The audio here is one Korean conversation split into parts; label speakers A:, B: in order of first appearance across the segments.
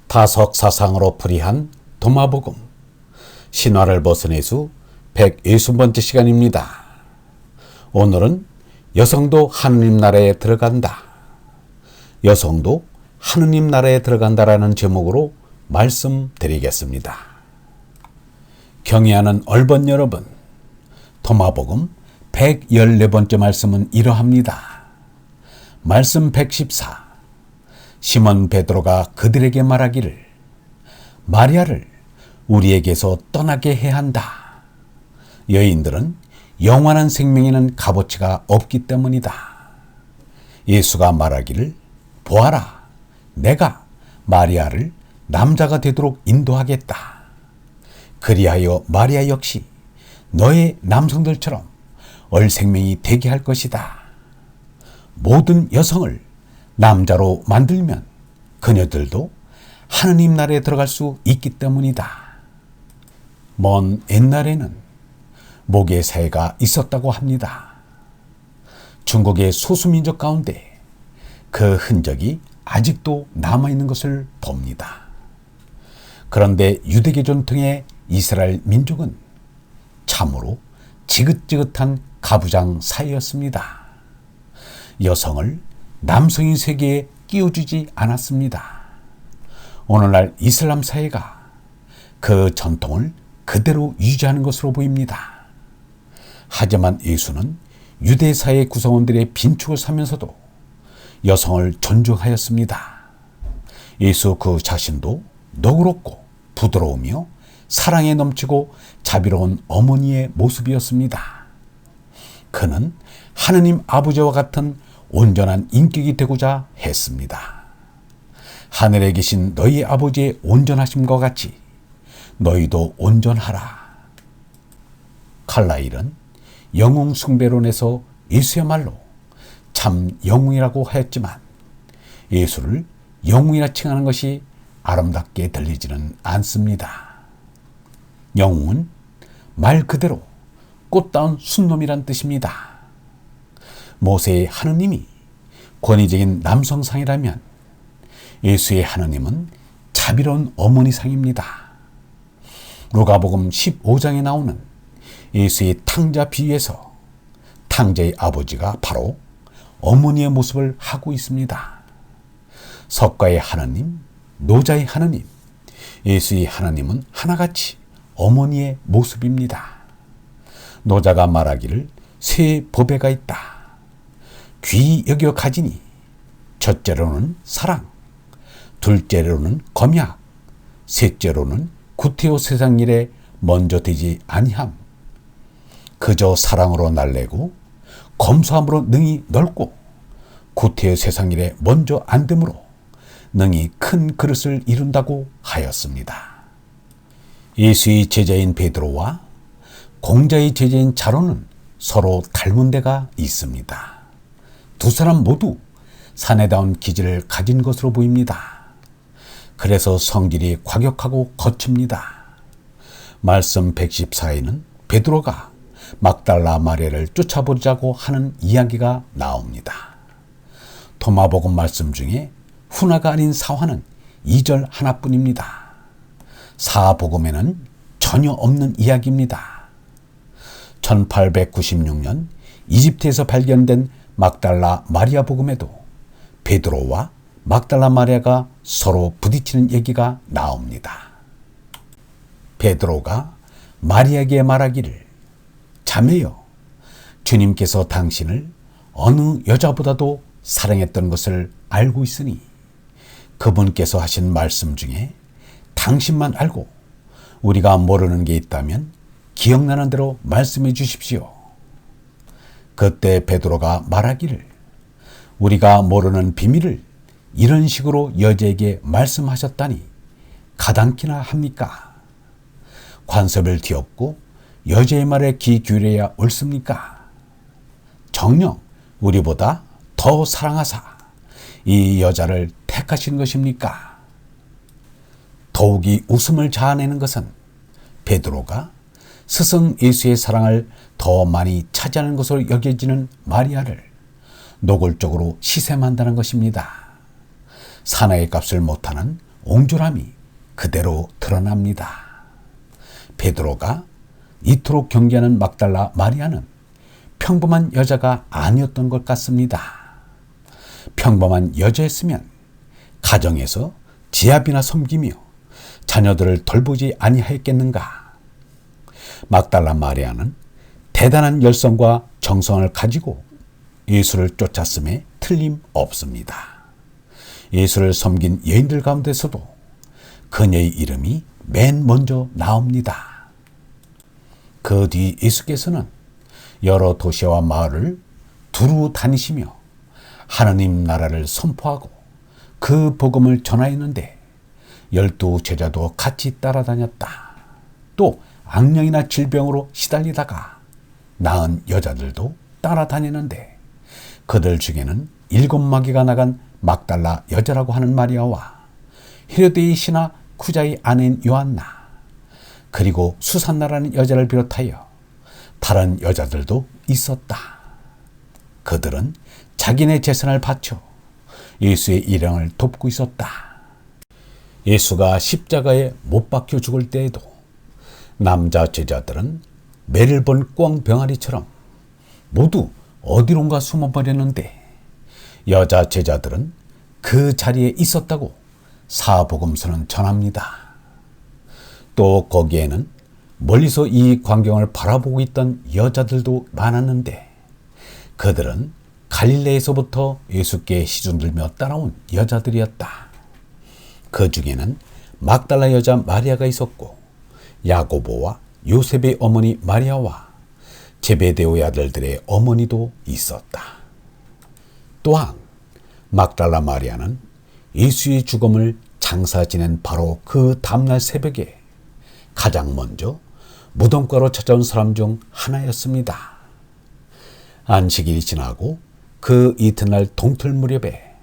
A: 다석 사상으로 풀이한 도마복음 신화를 벗어내수 160번째 시간입니다. 오늘은 여성도 하느님 나라에 들어간다. 여성도 하느님 나라에 들어간다라는 제목으로 말씀드리겠습니다. 경애하는 얼번 여러분, 도마복음 114번째 말씀은 이러합니다. 말씀 114. 시몬 베드로가 그들에게 말하기를 마리아를 우리에게서 떠나게 해야 한다. 여인들은 영원한 생명에는 값어치가 없기 때문이다. 예수가 말하기를 보아라, 내가 마리아를 남자가 되도록 인도하겠다. 그리하여 마리아 역시 너의 남성들처럼 얼생명이 되게 할 것이다. 모든 여성을 남자로 만들면 그녀들도 하느님 나라에 들어갈 수 있기 때문이다. 먼 옛날에는 모계 사회가 있었다고 합니다. 중국의 소수민족 가운데 그 흔적이 아직도 남아있는 것을 봅니다. 그런데 유대교 전통의 이스라엘 민족은 참으로 지긋지긋한 가부장 사회였습니다. 여성을 남성의 세계에 끼워주지 않았습니다. 오늘날 이슬람 사회가 그 전통을 그대로 유지하는 것으로 보입니다. 하지만 예수는 유대 사회 구성원들의 빈축을 사면서도 여성을 존중하였습니다. 예수 그 자신도 너그럽고 부드러우며 사랑에 넘치고 자비로운 어머니의 모습이었습니다. 그는 하느님 아버지와 같은 온전한 인격이 되고자 했습니다. 하늘에 계신 너희 아버지의 온전하심과 같이 너희도 온전하라. 칼라일은 영웅 숭배론에서 예수야말로 참 영웅이라고 하였지만 예수를 영웅이라 칭하는 것이 아름답게 들리지는 않습니다. 영웅은 말 그대로 꽃다운 순놈이란 뜻입니다. 모세의 하느님이 권위적인 남성상이라면 예수의 하느님은 자비로운 어머니상입니다. 루가복음 15장에 나오는 예수의 탕자 비유에서 탕자의 아버지가 바로 어머니의 모습을 하고 있습니다. 석가의 하느님, 노자의 하느님, 예수의 하느님은 하나같이 어머니의 모습입니다. 노자가 말하기를 세 보배가 있다. 귀히 여겨 가지니 첫째로는 사랑, 둘째로는 검약, 셋째로는 구태여 세상 일에 먼저 되지 아니함. 그저 사랑으로 날래고 검소함으로 능히 넓고 구태여 세상 일에 먼저 안 됨으로 능히 큰 그릇을 이룬다고 하였습니다. 예수의 제자인 베드로와 공자의 제자인 자로는 서로 닮은 데가 있습니다. 두 사람 모두 사내다운 기질을 가진 것으로 보입니다. 그래서 성질이 과격하고 거칩니다. 말씀 114에는 베드로가 막달라 마리아를 쫓아보자고 하는 이야기가 나옵니다. 도마복음 말씀 중에 훈화가 아닌 사화는 2절 하나뿐입니다. 사복음에는 전혀 없는 이야기입니다. 1896년 이집트에서 발견된 막달라 마리아 복음에도 베드로와 막달라 마리아가 서로 부딪히는 얘기가 나옵니다. 베드로가 마리아에게 말하기를 자매여, 주님께서 당신을 어느 여자보다도 사랑했던 것을 알고 있으니 그분께서 하신 말씀 중에 당신만 알고 우리가 모르는 게 있다면 기억나는 대로 말씀해 주십시오. 그때 베드로가 말하기를 우리가 모르는 비밀을 이런 식으로 여자에게 말씀하셨다니 가당키나 합니까? 관섭을 뒤엎고 여자의 말에 귀 기울여야 옳습니까? 정녕 우리보다 더 사랑하사 이 여자를 택하신 것입니까? 더욱이 웃음을 자아내는 것은 베드로가 스승 예수의 사랑을 더 많이 차지하는 것으로 여겨지는 마리아를 노골적으로 시샘한다는 것입니다. 사나이 값을 못하는 옹졸함이 그대로 드러납니다. 베드로가 이토록 경계하는 막달라 마리아는 평범한 여자가 아니었던 것 같습니다. 평범한 여자였으면 가정에서 지압이나 섬기며 자녀들을 돌보지 아니하였겠는가. 막달라 마리아는 대단한 열성과 정성을 가지고 예수를 쫓았음에 틀림없습니다. 예수를 섬긴 여인들 가운데서도 그녀의 이름이 맨 먼저 나옵니다. 그 뒤 예수께서는 여러 도시와 마을을 두루 다니시며 하나님 나라를 선포하고 그 복음을 전하였는데 12 제자도 같이 따라다녔다. 또 악령이나 질병으로 시달리다가 나은 여자들도 따라다니는데 그들 중에는 7마귀가 나간 막달라 여자라고 하는 마리아와 헤로데의 신하 쿠자의 아내인 요한나, 그리고 수산나라는 여자를 비롯하여 다른 여자들도 있었다. 그들은 자기네 재산을 바쳐 예수의 일행을 돕고 있었다. 예수가 십자가에 못 박혀 죽을 때에도 남자 제자들은 매를 본 꿩병아리처럼 모두 어디론가 숨어버렸는데 여자 제자들은 그 자리에 있었다고 사복음서는 전합니다. 또 거기에는 멀리서 이 광경을 바라보고 있던 여자들도 많았는데 그들은 갈릴레에서부터 예수께 시준들며 따라온 여자들이었다. 그 중에는 막달라 여자 마리아가 있었고 야고보와 요셉의 어머니 마리아와 제베데오의 아들들의 어머니도 있었다. 또한 막달라 마리아는 예수의 죽음을 장사 지낸 바로 그 다음날 새벽에 가장 먼저 무덤가로 찾아온 사람 중 하나였습니다. 안식일이 지나고 그 이튿날 동틀 무렵에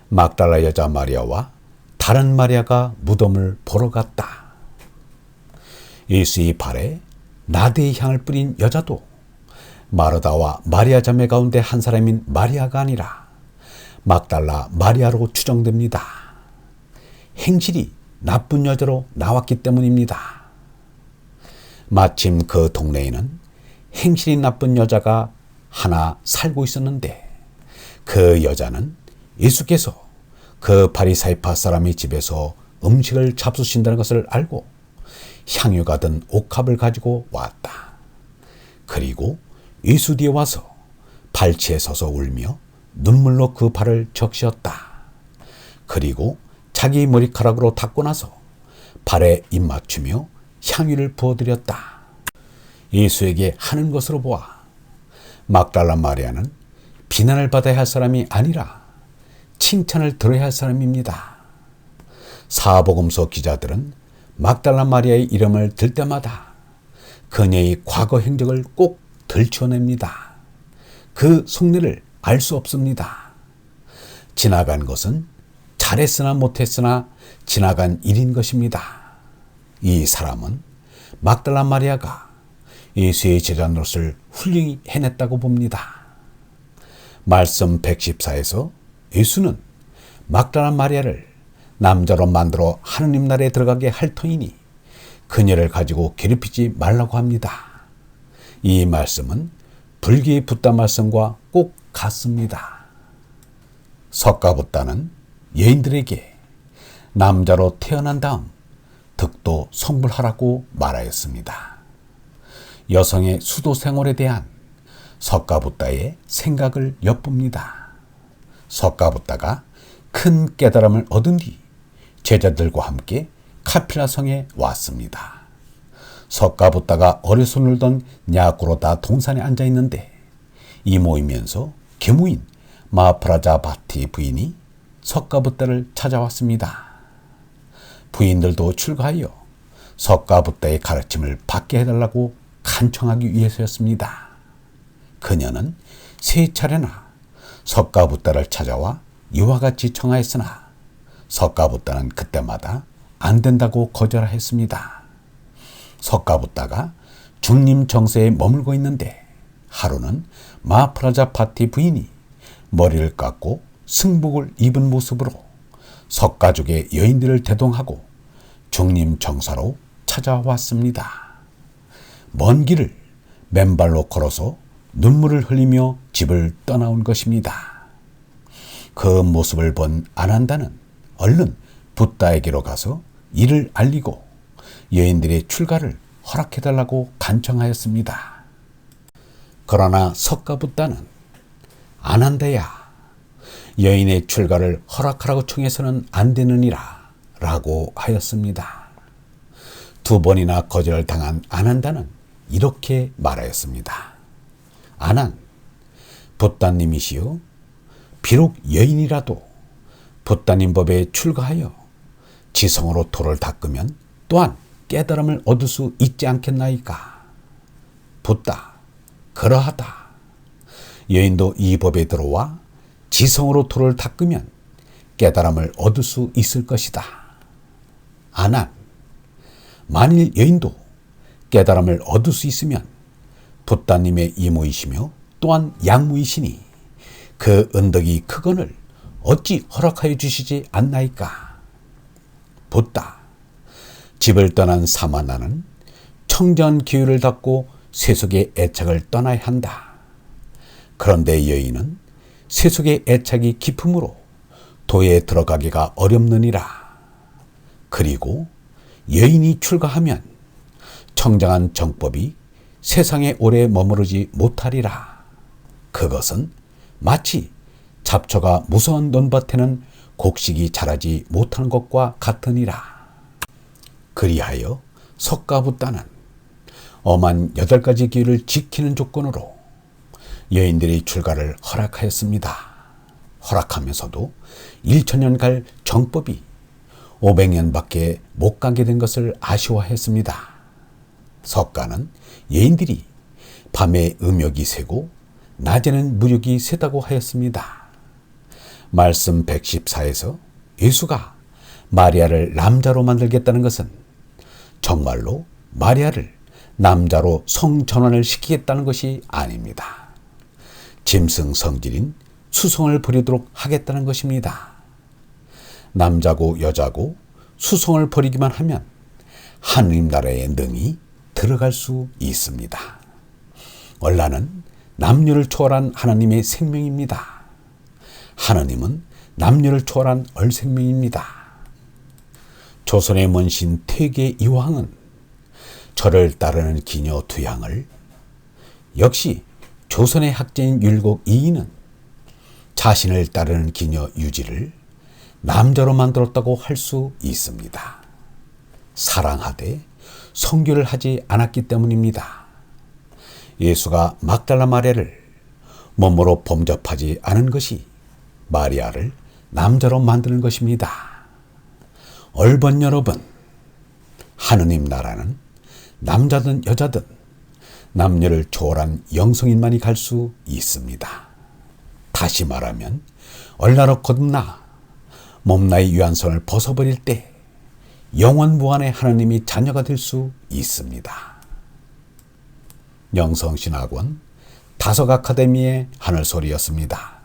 A: 막달라 여자 마리아와 다른 마리아가 무덤을 보러 갔다. 예수의 발에 나대의 향을 뿌린 여자도 마르다와 마리아 자매 가운데 한 사람인 마리아가 아니라 막달라 마리아로 추정됩니다. 행실이 나쁜 여자로 나왔기 때문입니다. 마침 그 동네에는 행실이 나쁜 여자가 하나 살고 있었는데 그 여자는 예수께서 그 바리사이파 사람의 집에서 음식을 잡수신다는 것을 알고 향유가 든 옥합을 가지고 왔다. 그리고 예수 뒤에 와서 발치에 서서 울며 눈물로 그 발을 적시었다. 그리고 자기 머리카락으로 닦고 나서 발에 입맞추며 향유를 부어드렸다. 예수에게 하는 것으로 보아 막달라 마리아는 비난을 받아야 할 사람이 아니라 칭찬을 들어야 할 사람입니다. 사복음서 기자들은 막달라 마리아의 이름을 들 때마다 그녀의 과거 행적을 꼭 들춰냅니다. 그 속내를 알 수 없습니다. 지나간 것은 잘했으나 못했으나 지나간 일인 것입니다. 이 사람은 막달라 마리아가 예수의 제자 노릇을 훌륭히 해냈다고 봅니다. 말씀 114에서 예수는 막달라 마리아를 남자로 만들어 하느님 나라에 들어가게 할 터이니 그녀를 가지고 괴롭히지 말라고 합니다. 이 말씀은 불교의 붓다 말씀과 꼭 같습니다. 석가붓다는 여인들에게 남자로 태어난 다음 득도 성불하라고 말하였습니다. 여성의 수도 생활에 대한 석가붓다의 생각을 엿봅니다. 석가붓다가 큰 깨달음을 얻은 뒤 제자들과 함께 카필라 성에 왔습니다. 석가붓다가 어려서 놀던 냐꾸로다 동산에 앉아 있는데 이 모이면서 계무인 마프라자 바티 부인이 석가붓다를 찾아왔습니다. 부인들도 출가하여 석가붓다의 가르침을 받게 해달라고 간청하기 위해서였습니다. 그녀는 3차례나 석가붓다를 찾아와 이와 같이 청하였으나 석가붓다는 그때마다 안 된다고 거절했습니다. 석가붓다가 중림 정세에 머물고 있는데 하루는 마프라자 파티 부인이 머리를 깎고 승복을 입은 모습으로 석가족의 여인들을 대동하고 중림정사로 찾아왔습니다. 먼 길을 맨발로 걸어서 눈물을 흘리며 집을 떠나온 것입니다. 그 모습을 본 아난다는 얼른 붓다에게로 가서 이를 알리고 여인들의 출가를 허락해달라고 간청하였습니다. 그러나 석가붓다는 아난다야, 여인의 출가를 허락하라고 청해서는 안 되느니라 라고 하였습니다. 두 번이나 거절을 당한 아난다는 이렇게 말하였습니다. 아난, 붓다님이시여, 비록 여인이라도 붓다님 법에 출가하여 지성으로 도를 닦으면 또한 깨달음을 얻을 수 있지 않겠나이까. 붓다, 그러하다. 여인도 이 법에 들어와 지성으로 도를 닦으면 깨달음을 얻을 수 있을 것이다. 아난, 만일 여인도 깨달음을 얻을 수 있으면 붓다님의 이모이시며 또한 양모이시니 그 은덕이 크거늘 어찌 허락하여 주시지 않나이까. 붓다, 집을 떠난 사마나는 청정한 기회를 닫고 세속의 애착을 떠나야 한다. 그런데 여인은 세속의 애착이 깊음으로 도에 들어가기가 어렵느니라. 그리고 여인이 출가하면 청정한 정법이 세상에 오래 머무르지 못하리라. 그것은 마치 잡초가 무서운 논밭에는 곡식이 자라지 못하는 것과 같으니라. 그리하여 석가붓다는 엄한 8가지 기회를 지키는 조건으로 여인들의 출가를 허락하였습니다. 허락하면서도 1000년 갈 정법이 500년밖에 못 가게 된 것을 아쉬워했습니다. 석가는 여인들이 밤에 음욕이 세고 낮에는 무욕이 세다고 하였습니다. 말씀 114에서 예수가 마리아를 남자로 만들겠다는 것은 정말로 마리아를 남자로 성전환을 시키겠다는 것이 아닙니다. 짐승 성질인 수성을 버리도록 하겠다는 것입니다. 남자고 여자고 수성을 버리기만 하면 하느님 나라에 능히 들어갈 수 있습니다. 얼라는 남녀를 초월한 하나님의 생명입니다. 하나님은 남녀를 초월한 얼생명입니다. 조선의 문신 퇴계 이황은 저를 따르는 기녀 두양을, 역시 조선의 학자인 율곡 이인은 자신을 따르는 기녀 유지를 남자로 만들었다고 할 수 있습니다. 사랑하되 성교를 하지 않았기 때문입니다. 예수가 막달라 마리아를 몸으로 범접하지 않은 것이 마리아를 남자로 만드는 것입니다. 얼번 여러분, 하느님 나라는 남자든 여자든 남녀를 초월한 영성인만이 갈 수 있습니다. 다시 말하면 얼나로 거듭나 몸나의 유한선을 벗어버릴 때 영원 무한의 하나님이 자녀가 될 수 있습니다. 영성신학원 다석 아카데미의 하늘소리였습니다.